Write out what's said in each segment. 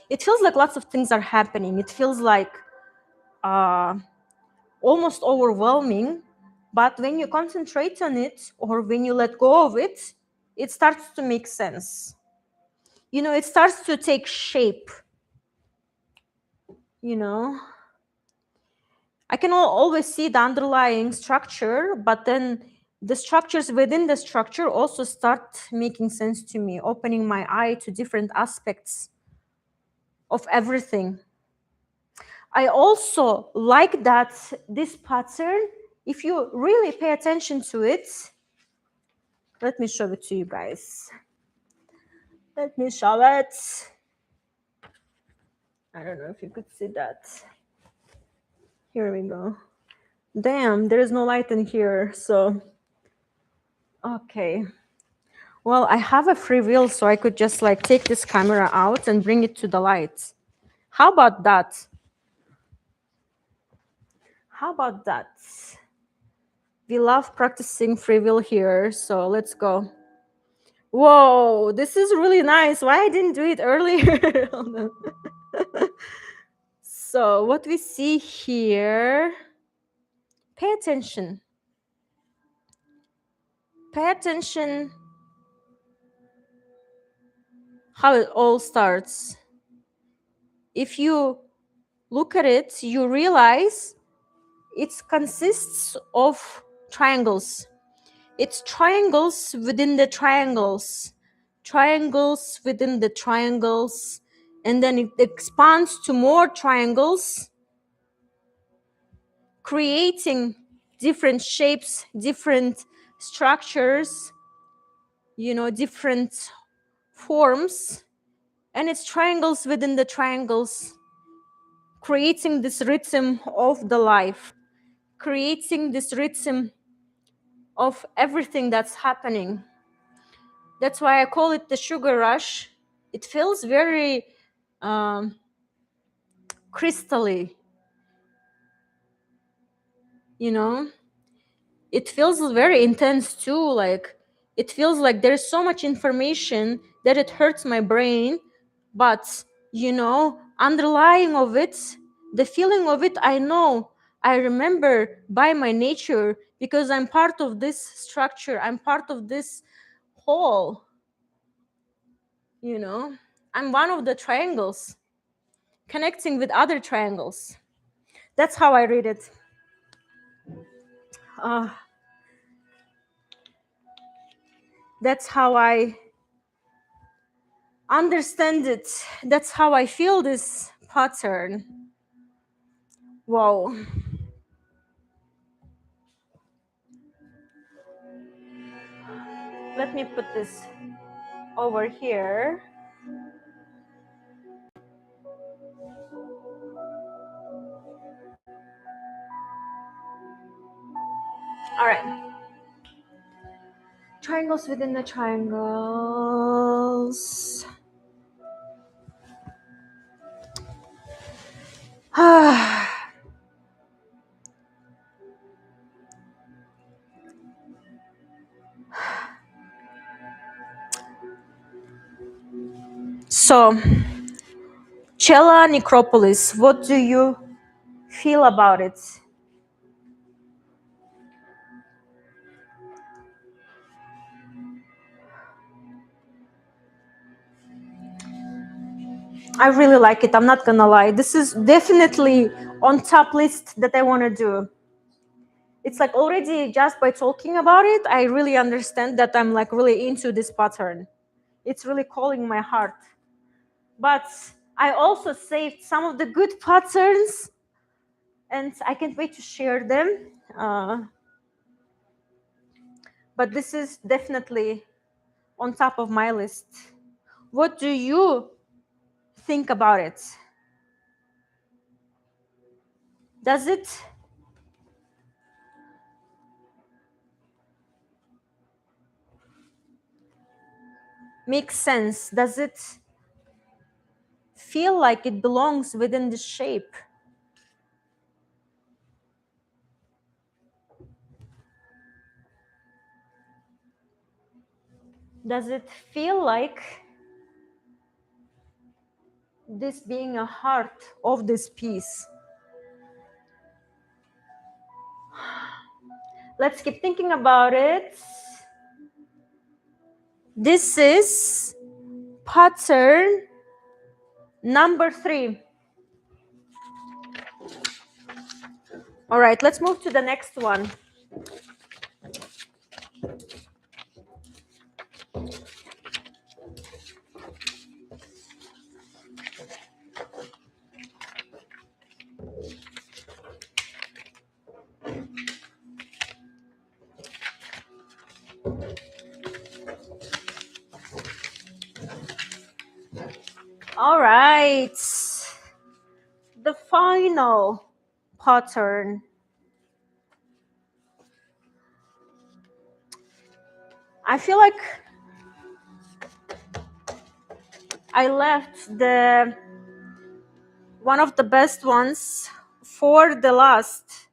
It feels like lots of things are happening. It feels like almost overwhelming, but when you concentrate on it or when you let go of it, it starts to make sense. You know, it starts to take shape. You know, I can always see the underlying structure, but then the structures within the structure also start making sense to me, opening my eye to different aspects of everything. I also like that this pattern, if you really pay attention to it, let me show it to you guys. Let me show it. I don't know if you could see that. Here we go. Damn, there is no light in here, so. Okay. Well, I have a free will, so I could just like take this camera out and bring it to the light. How about that? How about that? We love practicing free will here, so let's go. Whoa, this is really nice. Why I didn't do it earlier? So what we see here, pay attention. Pay attention how it all starts. If you look at it, you realize it consists of triangles. It's triangles within the triangles, triangles within the triangles, and then it expands to more triangles, creating different shapes, different structures, you know, different forms, and it's triangles within the triangles, creating this rhythm of the life, creating this rhythm of everything that's happening. That's why I call it the sugar rush. It feels very crystally, you know. It feels very intense too. Like it feels like there's so much information that it hurts my brain, but you know, underlying of it, the feeling of it, I know, I remember by my nature because I'm part of this structure. I'm part of this whole. You know, I'm one of the triangles connecting with other triangles. That's how I read it. That's how I understand it. That's how I feel this pattern. Wow. Let me put this over here. All right. Triangles within the triangles. So, Cella Necropolis, what do you feel about it? I really like it. I'm not gonna lie. This is definitely on top list that I want to do. It's like already just by talking about it, I really understand that I'm like really into this pattern. It's really calling my heart. But I also saved some of the good patterns and I can't wait to share them. But this is definitely on top of my list. What do you think about it? Does it make sense? Does it feel like it belongs within the shape? Does it feel like this being a heart of this piece. Let's keep thinking about it. This is pattern number 3. All right, let's move to the next one. All right, the final pattern. I feel like I left the one of the best ones for the last.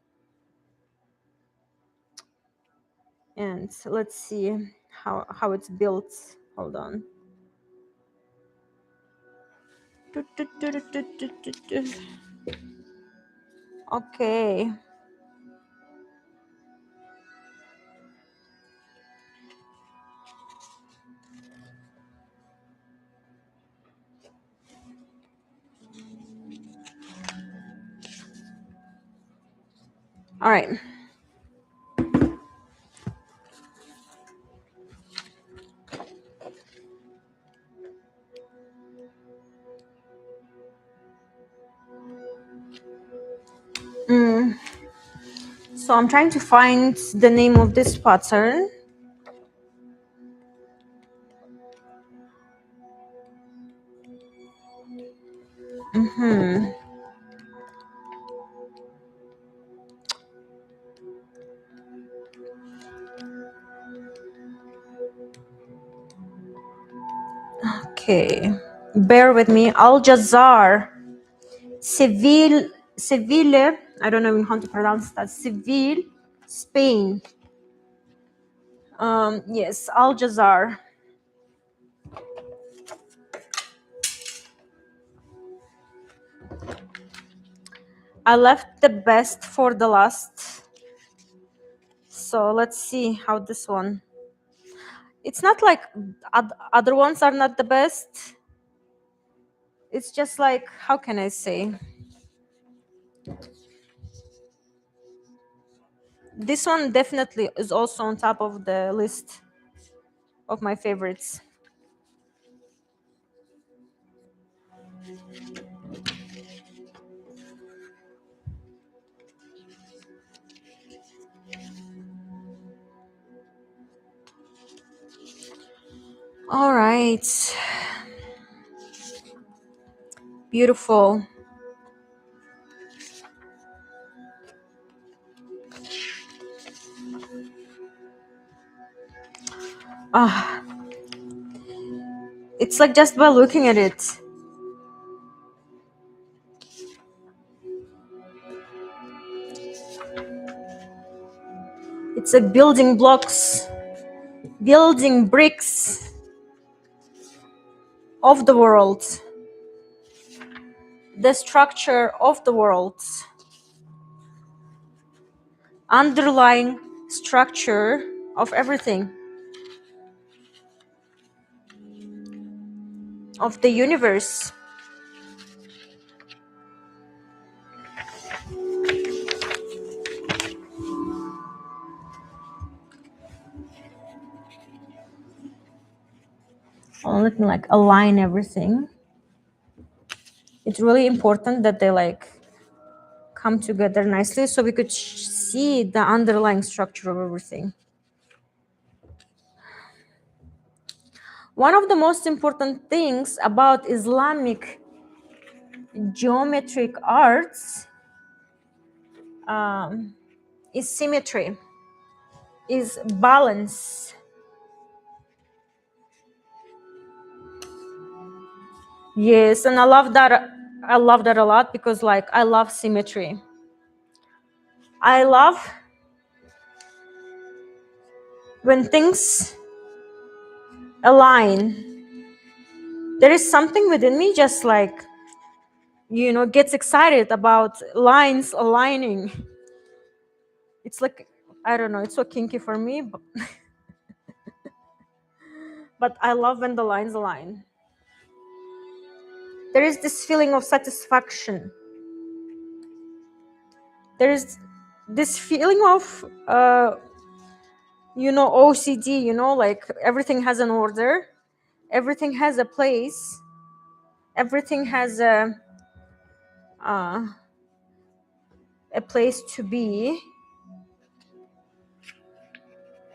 And let's see how it's built. Hold on. Okay. All right. So I'm trying to find the name of this pattern. Okay. Bear with me. Al Jazar. Seville. I don't know how to pronounce that. Seville, Spain. Yes, Al Jazar. I left the best for the last. So let's see how this one. It's not like other ones are not the best. It's just like, how can I say? This one definitely is also on top of the list of my favorites. All right. Beautiful. Ah, it's like just by looking at it. It's like building blocks, building bricks of the world, the structure of the world, underlying structure of everything, of the universe. Oh, let me like align everything. It's really important that they like come together nicely so we could see the underlying structure of everything. One of the most important things about Islamic geometric arts is symmetry, is balance. Yes, and I love that. I love that a lot because like I love symmetry. I love when things align. There is something within me just like gets excited about lines aligning. It's like, I don't know, it's so kinky for me, but I love when the lines align. There is this feeling of satisfaction. There is this feeling of OCD, like everything has an order, everything has a place, everything has uh, a place to be,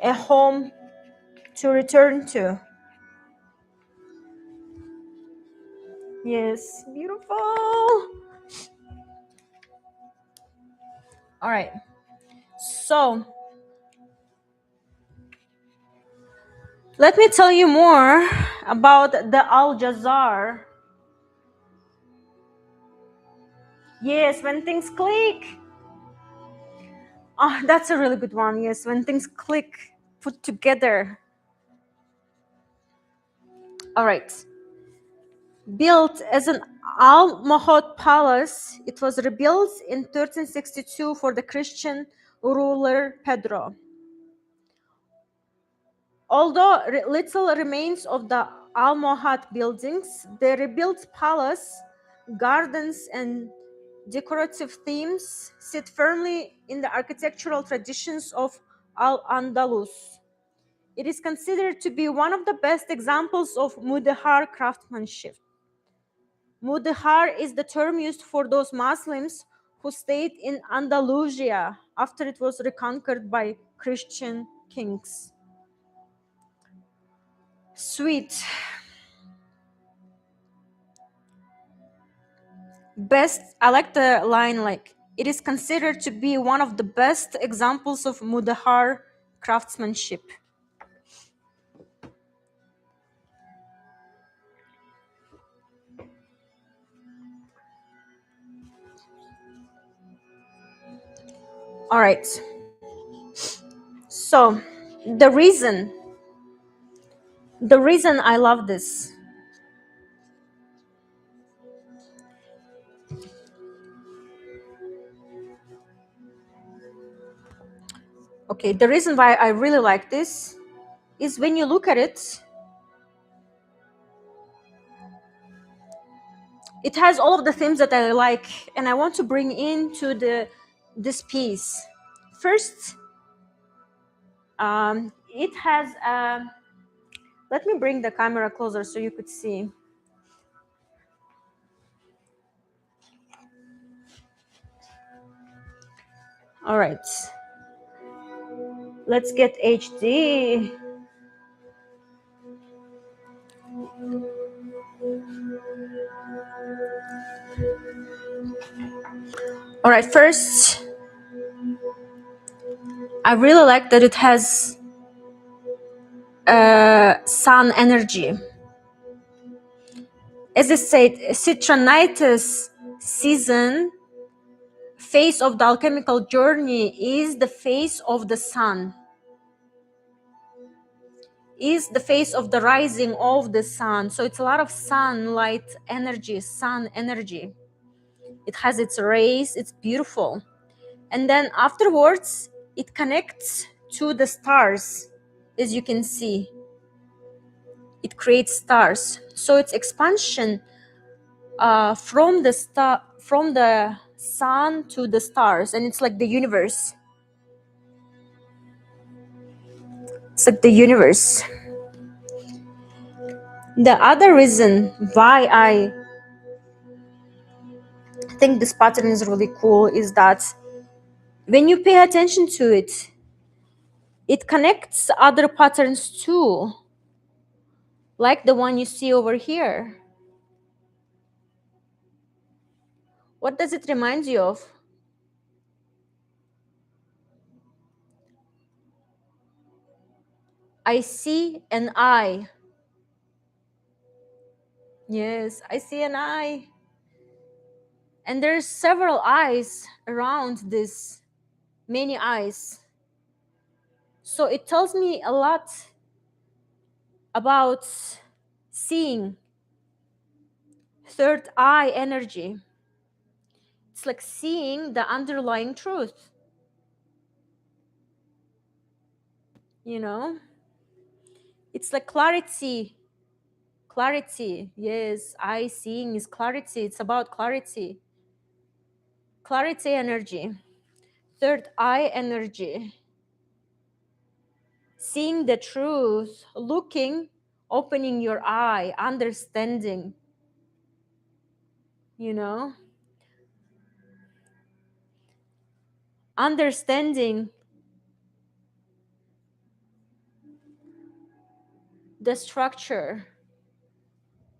a home to return to. Yes, beautiful. All right. So, let me tell you more about the Al Jazar. Yes, when things click. Oh, that's a really good one. Yes, when things click, put together. All right. Built as an Almohad palace, it was rebuilt in 1362 for the Christian ruler Pedro. Although little remains of the Almohad buildings, the rebuilt palace, gardens, and decorative themes sit firmly in the architectural traditions of Al-Andalus. It is considered to be one of the best examples of Mudahar craftsmanship. Mudahar is the term used for those Muslims who stayed in Andalusia after it was reconquered by Christian kings. Sweet. Best, I like the line, like, it is considered to be one of the best examples of Mudahar craftsmanship. All right. So, the reason I love this, okay, the reason why I really like this is when you look at it, it has all of the themes that I like and I want to bring into this piece. First, it has let me bring the camera closer so you could see. All right, let's get HD. All right, first, I really like that it has sun energy. As I said, Citronitis season, phase of the alchemical journey, is the phase of the sun, is the phase of the rising of the sun. So it's a lot of sunlight energy, sun energy. It has its rays, it's beautiful. And then afterwards, it connects to the stars, as you can see. It creates stars. So it's expansion from the sun to the stars, and it's like the universe. It's like the universe. The other reason why I think this pattern is really cool is that when you pay attention to it, it connects other patterns too, like the one you see over here. What does it remind you of? I see an eye. Yes, I see an eye. And there's several eyes around this, many eyes. So it tells me a lot about seeing, third eye energy. It's like seeing the underlying truth, you know? It's like clarity. Clarity. Yes, I seeing is clarity. It's about clarity. Clarity energy. Third eye energy. Seeing the truth, looking, opening your eye, understanding, you know? Understanding the structure,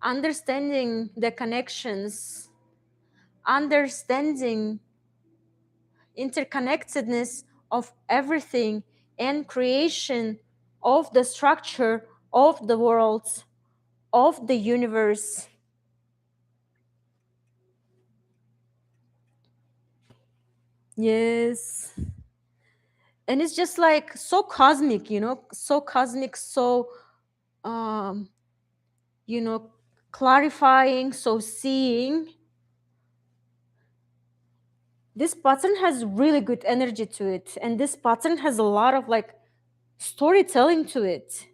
understanding the connections, understanding interconnectedness of everything and creation of the structure of the world, of the universe. Yes. And it's just like so cosmic, so cosmic, so um, you know, clarifying, so seeing. This pattern has really good energy to it, and this pattern has a lot of like storytelling to it,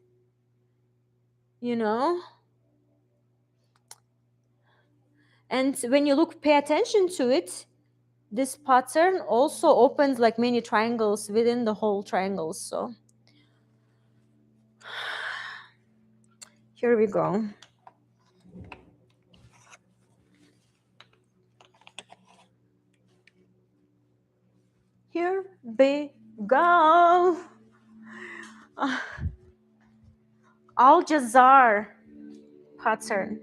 you know. And when you look, pay attention to it, this pattern also opens like many triangles within the whole triangles. So here we go. Here we go. Al Jazar pattern.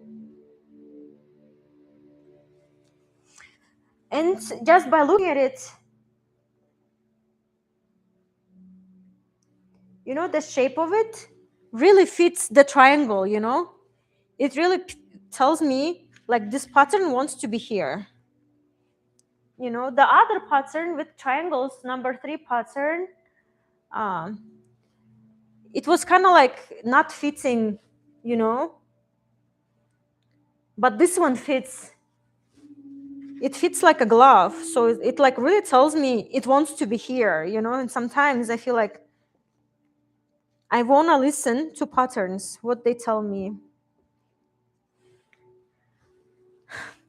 And just by looking at it, the shape of it really fits the triangle, It really tells me like this pattern wants to be here. The other pattern with triangles, number 3 pattern, um, it was kind of like not fitting, you know, but this one fits. It fits like a glove. So it like really tells me it wants to be here, and sometimes I feel like I want to listen to patterns, what they tell me.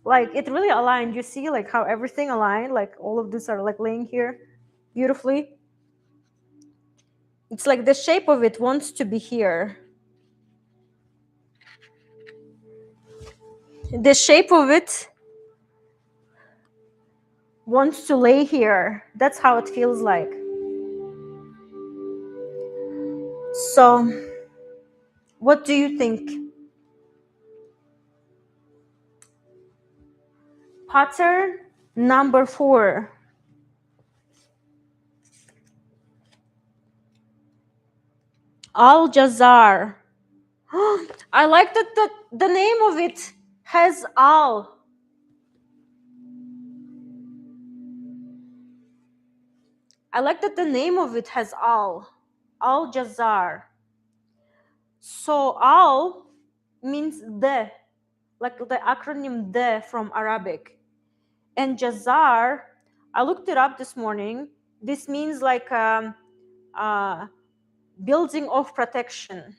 Like it really aligned. You see like how everything aligned, like all of these are like laying here beautifully. It's like the shape of it wants to be here. The shape of it wants to lay here. That's how it feels like. So, what do you think? Pattern number 4. Al Jazar. I like that the name of it has Al. I like that the name of it has Al. Al Jazar. So Al means the, like the acronym the from Arabic. And Jazar, I looked it up this morning. This means like building of protection,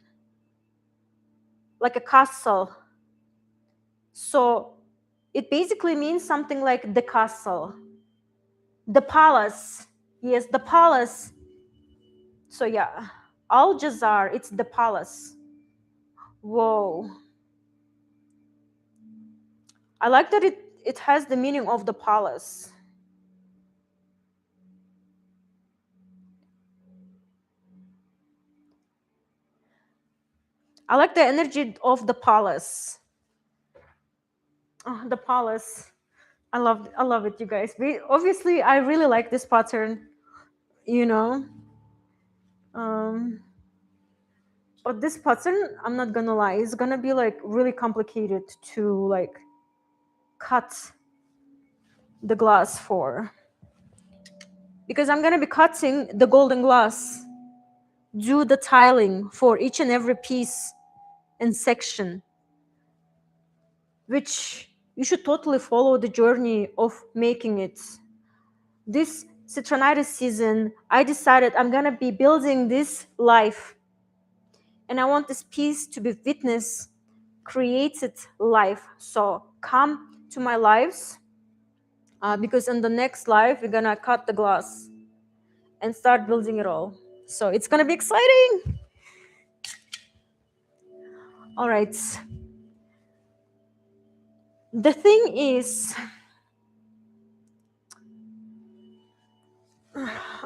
like a castle. So it basically means something like the castle, the palace. Yes, the palace. So yeah, Al Jazar, it's the palace. Whoa. I like that it has the meaning of the palace. I like the energy of the palace. Oh, the palace. I love it, you guys. Obviously, I really like this pattern, you know. But this pattern, I'm not gonna lie, is gonna be like really complicated to like cut the glass for, because I'm gonna be cutting the golden glass, do the tiling for each and every piece and section, which you should totally follow the journey of making it. This Citronitis season, I decided I'm gonna be building this life, and I want this piece to be witness created life. So come to my lives, because in the next life we're gonna cut the glass and start building it all. So it's gonna be exciting. All right. The thing is,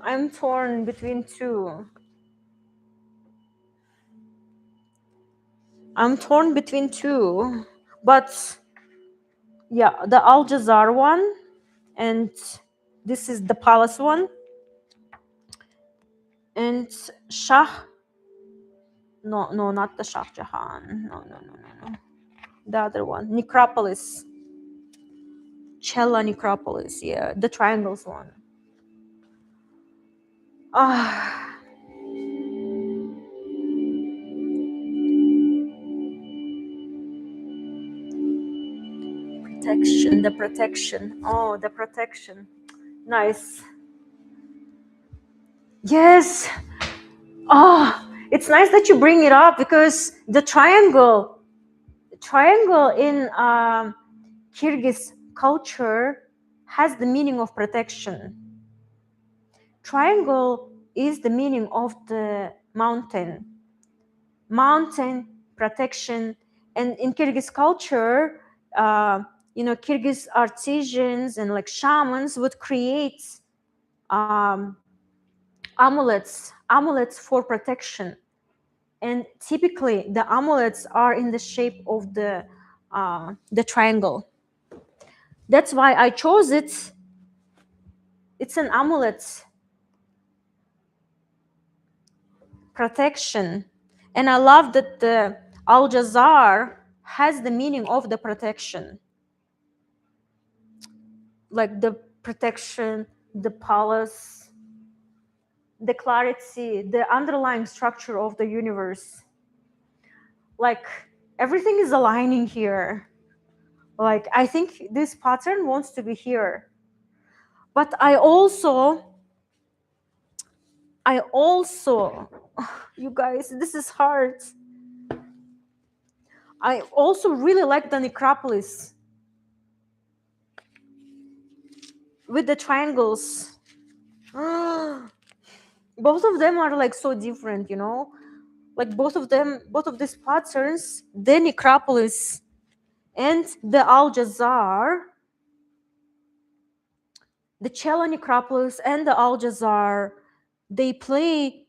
I'm torn between two. But yeah, the Al Jazar one, and this is the palace one, and Shah. No, not the Shah Jahan. No. The other one, Necropolis. Cella Necropolis. Yeah, the triangles one. Ah, protection. The protection. Oh, the protection. Nice. Yes. Oh, it's nice that you bring it up, because the triangle in Kyrgyz culture has the meaning of protection. Triangle is the meaning of the mountain protection. And in Kyrgyz culture, Kyrgyz artisans and like shamans would create amulets for protection. And typically the amulets are in the shape of the triangle. That's why I chose it. It's an amulet protection. And I love that the Al Jazar has the meaning of the protection. Like the protection, the palace, the clarity, the underlying structure of the universe. Like everything is aligning here. Like I think this pattern wants to be here. But I also, you guys, this is hard. I also really like the necropolis with the triangles. Both of them are like so different, like both of these patterns, the necropolis and the Al Jazar, the Cella necropolis and the Al Jazar, they play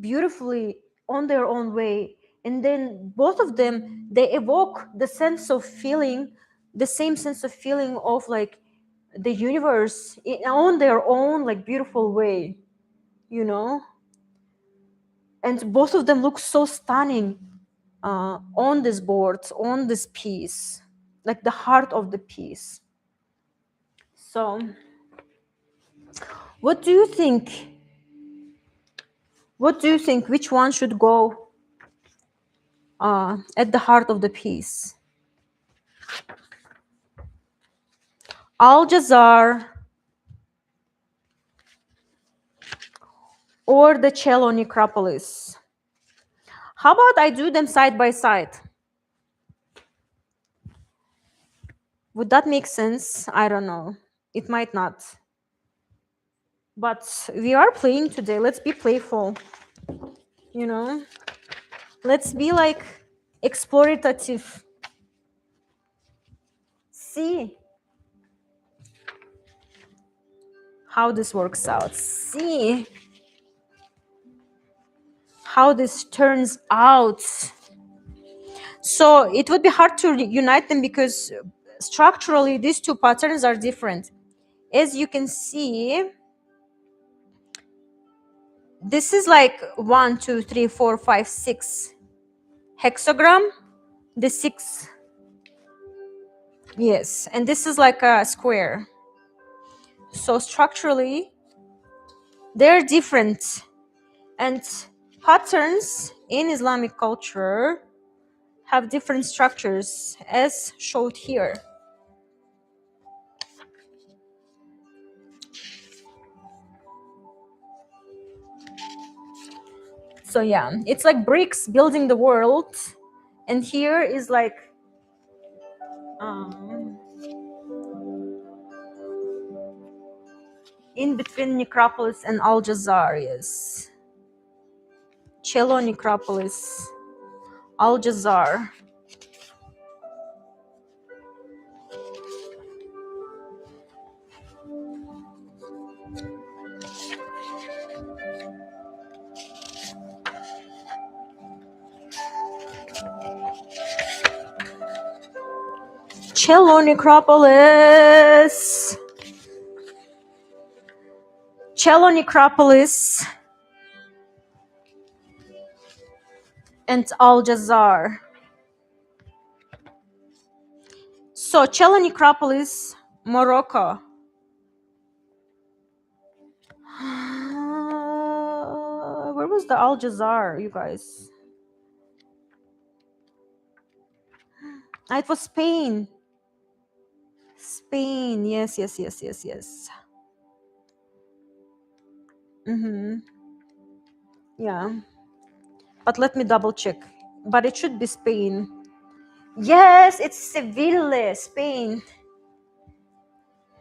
beautifully on their own way. And then both of them, they evoke the sense of feeling, the same sense of feeling of like the universe on their own like beautiful way, and both of them look so stunning on this board, on this piece, like the heart of the piece. So what do you think which one should go at the heart of the piece? Al Jazar or the Cello Necropolis? How about I do them side by side? Would that make sense? I don't know. It might not. But we are playing today. Let's be playful. Let's be like explorative. See how this works out. See how this turns out. So it would be hard to unite them because structurally these two patterns are different. As you can see, this is like 1, 2, 3, 4, 5, 6 hexagram. The 6, yes, and this is like a square. So structurally they're different, and patterns in Islamic culture have different structures as showed here. So yeah, it's like bricks building the world, and here is like um, in between Necropolis and Al Jazar. Yes, Cello Necropolis, Al Jazar. Cello Necropolis. Cello Necropolis and Al Jazar. So Cello Necropolis, Morocco. Where was the Al Jazar, you guys? It was Spain. Spain. Yes, yes, yes, yes, yes. Yeah. But let me double check. But it should be Spain. Yes, it's Seville, Spain.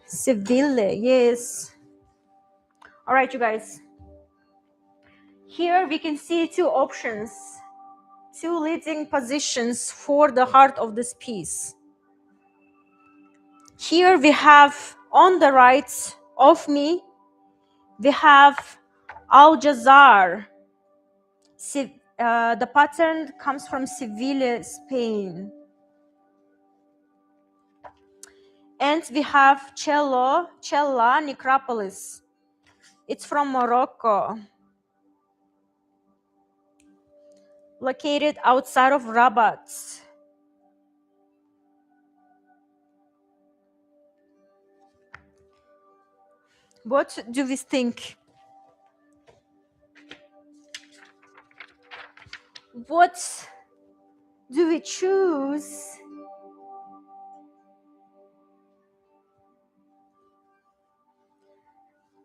Seville, yes. All right, you guys. Here we can see two options, two leading positions for the heart of this piece. Here we have on the right of me, we have Al Jazar. The pattern comes from Seville, Spain. And we have Cella Necropolis. It's from Morocco, located outside of Rabat. What do we think? What do we choose?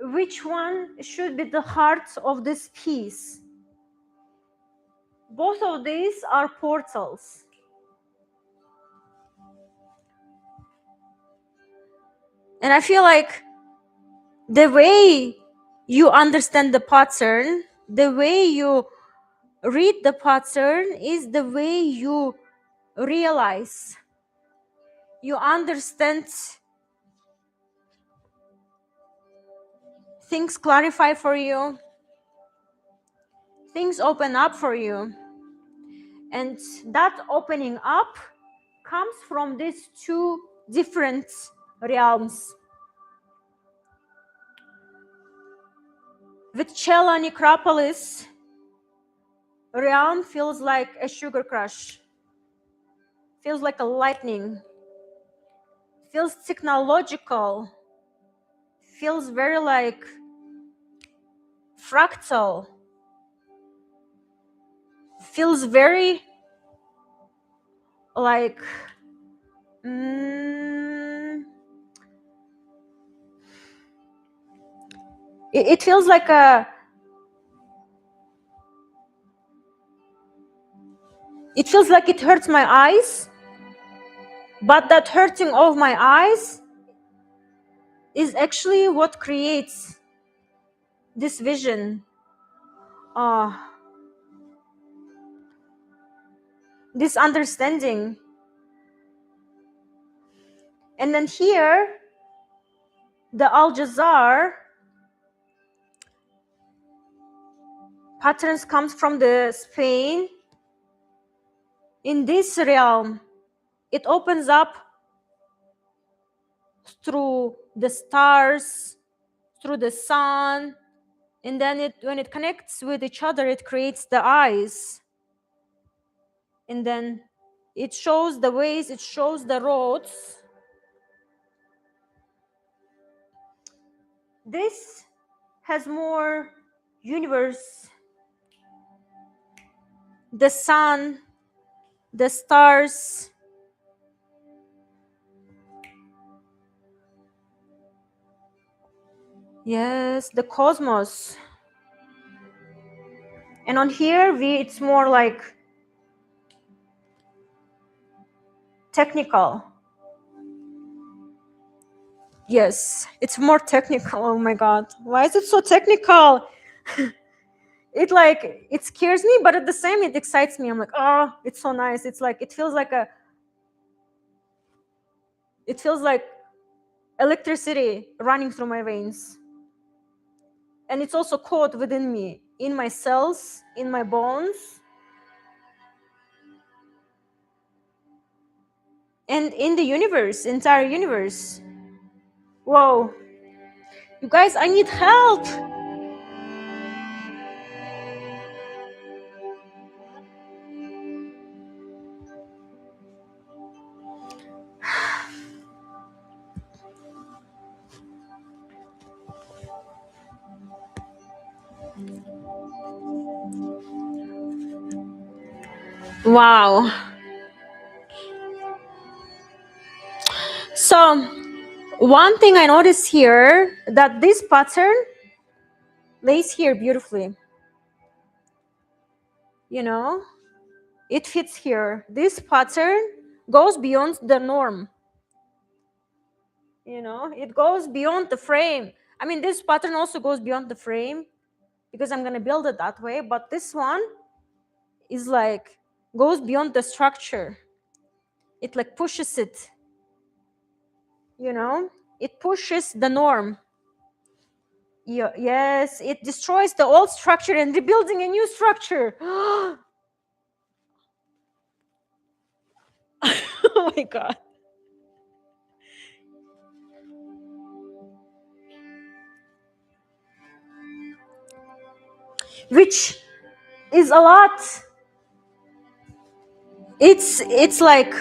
Which one should be the heart of this piece? Both of these are portals. And I feel like the way you understand the pattern, the way you read the pattern is the way you realize, you understand, things clarify for you, things open up for you. And that opening up comes from these two different realms. With Cella Necropolis, realm feels like a sugar crush, feels like a lightning, feels technological, feels very like fractal, feels very like it feels like it feels like it hurts my eyes, but that hurting of my eyes is actually what creates this vision, this understanding. And then here, the Al Jazar patterns comes from the Spain. In this realm, it opens up through the stars, through the sun, and then when it connects with each other, it creates the eyes. And then it shows the ways, it shows the roads. This has more universe, the sun, the stars. Yes, the cosmos. And on here, V, it's more like technical. Yes, it's more technical. Oh my God. Why is it so technical? It scares me, but at the same, it excites me. I'm like, oh, it's so nice. It's like, it feels like electricity running through my veins. And it's also caught within me, in my cells, in my bones, and in the universe, entire universe. Whoa. You guys, I need help. Wow. So, one thing I notice here, that this pattern lays here beautifully. You know, it fits here. This pattern goes beyond the norm. You know, it goes beyond the frame. I mean, this pattern also goes beyond the frame because I'm going to build it that way. But this one is like, goes beyond the structure. It like pushes it, you know, it pushes the norm. Yes, it destroys the old structure and rebuilding a new structure. Oh my God. Which is a lot. It's like,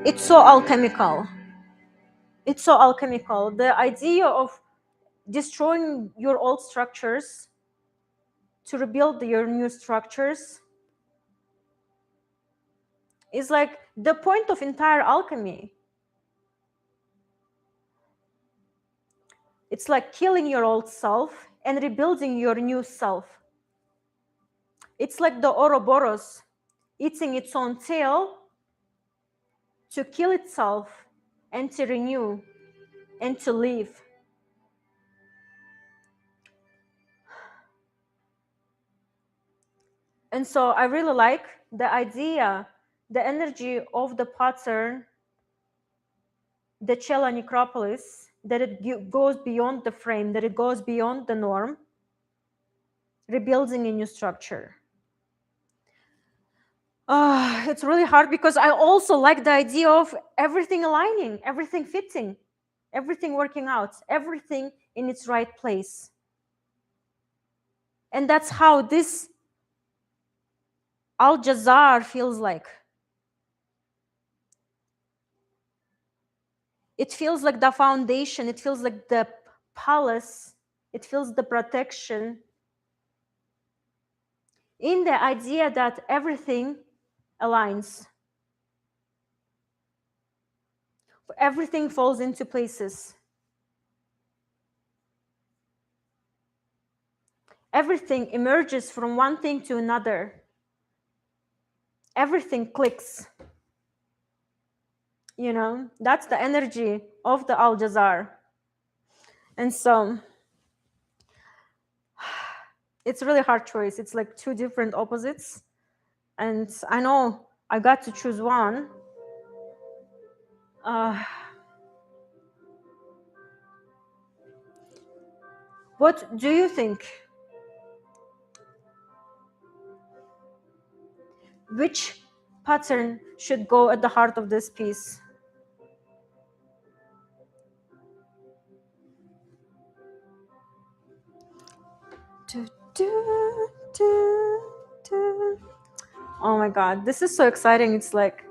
it's so alchemical. It's so alchemical. The idea of destroying your old structures to rebuild your new structures is like the point of entire alchemy. It's like killing your old self and rebuilding your new self. It's like the Ouroboros eating its own tail to kill itself and to renew and to live. And so I really like the idea, the energy of the pattern, the Cella necropolis, that it goes beyond the frame, that it goes beyond the norm, rebuilding a new structure. It's really hard because I also like the idea of everything aligning, everything fitting, everything working out, everything in its right place. And that's how this Al Jazar feels like. It feels like the foundation, it feels like the palace, it feels the protection in the idea that everything aligns. Everything falls into places. Everything emerges from one thing to another. Everything clicks. You know, that's the energy of the Al Jazar. And so it's really hard choice. It's like two different opposites. And I know I got to choose one. What do you think? Which pattern should go at the heart of this piece? Do, do, do, do. Oh my God, this is so exciting. It's like